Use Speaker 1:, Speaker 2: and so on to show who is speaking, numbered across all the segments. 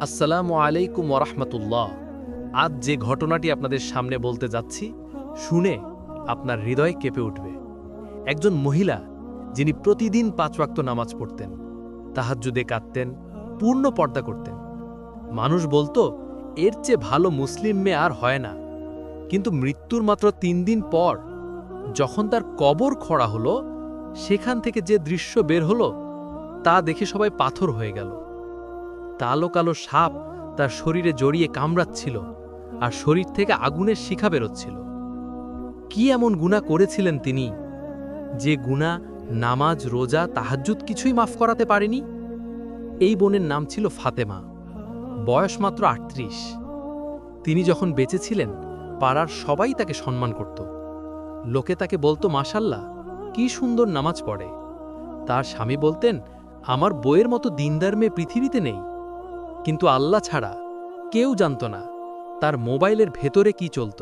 Speaker 1: আসসালামু আলাইকুম ওরহমতুল্লাহ। আজ যে ঘটনাটি আপনাদের সামনে বলতে যাচ্ছি, শুনে আপনার হৃদয় কেঁপে উঠবে। একজন মহিলা যিনি প্রতিদিন ৫ ওয়াক্ত নামাজ পড়তেন, তাহাজ্জুদে কাঁদতেন, পূর্ণ পর্দা করতেন। মানুষ বলতো এর চেয়ে ভালো মুসলিম মেয়ে আর হয় না। কিন্তু মৃত্যুর মাত্র ৩ দিন পর যখন তার কবর খোঁড়া হলো, সেখান থেকে যে দৃশ্য বের হলো তা দেখে সবাই পাথর হয়ে গেল। কালো কালো সাপ তার শরীরে জড়িয়ে কামড়াচ্ছিল, আর শরীর থেকে আগুনের শিখা বেরোচ্ছিল। কি এমন গুনাহ করেছিলেন তিনি, যে গুনাহ নামাজ, রোজা, তাহাজ্জুদ কিছুই মাফ করাতে পারেনি? এই বোনের নাম ছিল ফাতেমা, বয়স মাত্র ৩৮। তিনি যখন বেঁচে ছিলেন, পাড়ার সবাই তাকে সম্মান করত। লোকে তাকে বলতো, মাশাল্লাহ, কি সুন্দর নামাজ পড়ে। তার স্বামী বলতেন, আমার বইয়ের মতো দিনদার মেয়ে পৃথিবীতে নেই। কিন্তু আল্লাহ ছাড়া কেউ জানত না তার মোবাইলের ভেতরে কি চলত।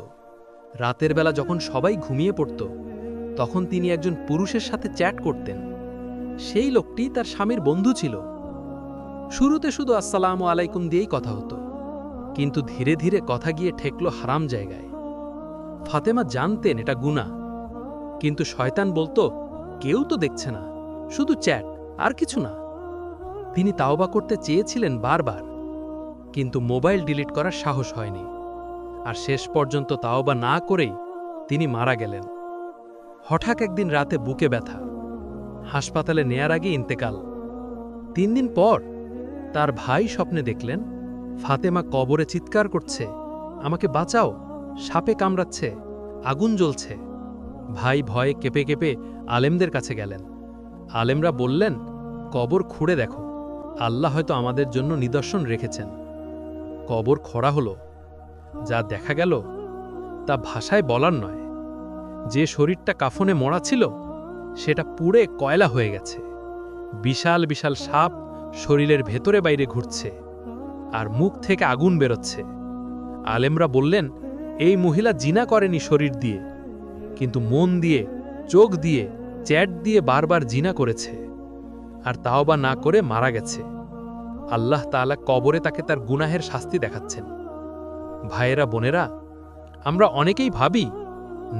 Speaker 1: রাতের বেলা যখন সবাই ঘুমিয়ে পড়ত, তখন তিনি একজন পুরুষের সাথে চ্যাট করতেন। সেই লোকটি তার স্বামীর বন্ধু ছিল। শুরুতে শুধু আসসালামু আলাইকুম দিয়েই কথা হতো, কিন্তু ধীরে ধীরে কথা গিয়ে ঠেকল হারাম জায়গায়। ফাতেমা জানতেন এটা গুনাহ, কিন্তু শয়তান বলতো, কেউ তো দেখছে না, শুধু চ্যাট, আর কিছু না। তিনি তাওবা করতে চেয়েছিলেন বারবার, কিন্তু মোবাইল ডিলিট করার সাহস হয়নি। আর শেষ পর্যন্ত তাওবা না করেই তিনি মারা গেলেন। হঠাৎ একদিন রাতে বুকে ব্যথা, হাসপাতালে নেয়ার আগে ইন্তেকাল। ৩ দিন পর তার ভাই স্বপ্নে দেখলেন ফাতেমা কবরে চিৎকার করছে, আমাকে বাঁচাও, সাপে কামড়াচ্ছে, আগুন জ্বলছে। ভাই ভয়ে কেঁপে কেঁপে আলেমদের কাছে গেলেন। আলেমরা বললেন, কবর খুঁড়ে দেখো, আল্লাহ হয়তো আমাদের জন্য নিদর্শন রেখেছেন। কবর খোঁড়া হলো। যা দেখা গেল তা ভাষায় বলার নয়। যে শরীরটা কাফনে মোড়া ছিল, সেটা পুড়ে কয়লা হয়ে গেছে। বিশাল বিশাল সাপ শরীরের ভেতরে বাইরে ঘুরছে, আর মুখ থেকে আগুন বেরোচ্ছে। আলেমরা বললেন, এই মহিলা জিনা করেনি শরীর দিয়ে, কিন্তু মন দিয়ে, চোখ দিয়ে, চ্যাট দিয়ে বারবার জিনা করেছে, আর তাওবা না করে মারা গেছে। আল্লাহ তাআলা কবরে তাকে তার গুনাহের শাস্তি দেখাচ্ছেন। ভাইয়েরা, বোনেরা, আমরা অনেকেই ভাবি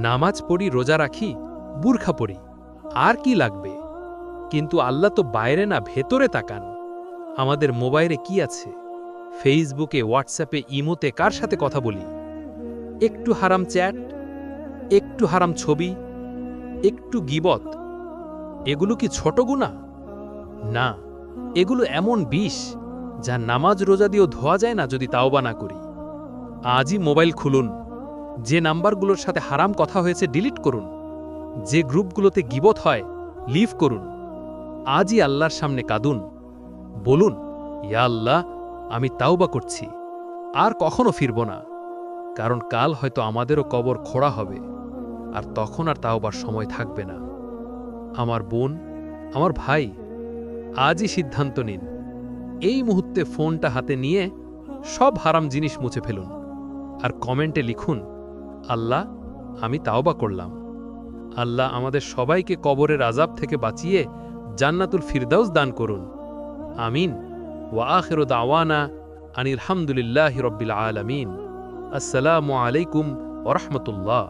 Speaker 1: নামাজ পড়ি, রোজা রাখি, বুরখা পড়ি, আর কি লাগবে? কিন্তু আল্লাহ তো বাইরে না, ভেতরে তাকান। আমাদের মোবাইলে কি আছে? ফেসবুকে, হোয়াটসঅ্যাপে, ইমোতে কার সাথে কথা বলি? একটু হারাম চ্যাট, একটু হারাম ছবি, একটু গীবত, এগুলো কি ছোট গুনাহ? না, এগুলো এমন বিষ যা নামাজ রোজা দিয়েও ধোয়া যায় না যদি তাওবা না করি। আজই মোবাইল খুলুন, যে নাম্বারগুলোর সাথে হারাম কথা হয়েছে ডিলিট করুন, যে গ্রুপগুলোতে গীবত হয় লিভ করুন। আজই আল্লাহর সামনে কাঁদুন, বলুন, ইয়া আল্লাহ, আমি তাওবা করছি, আর কখনো ফিরব না। কারণ কাল হয়তো আমাদেরও কবর খোঁড়া হবে, আর তখন আর তাওবার সময় থাকবে না। আমার বোন, আমার ভাই, আজই সিদ্ধান্ত নিন। এই মুহূর্তে ফোনটা হাতে নিয়ে সব হারাম জিনিস মুছে ফেলুন, আর কমেন্টে লিখুন, আল্লাহ, আমি তাওবা করলাম। আল্লাহ আমাদের সবাইকে কবরের আযাব থেকে বাঁচিয়ে জান্নাতুল ফিরদাউস দান করুন। আমিন। ওয়া আখিরু দাওয়ানা আনিল হামদুলিল্লাহি রাব্বিল আলামিন। আসসালামু আলাইকুম ওয়া রাহমাতুল্লাহ।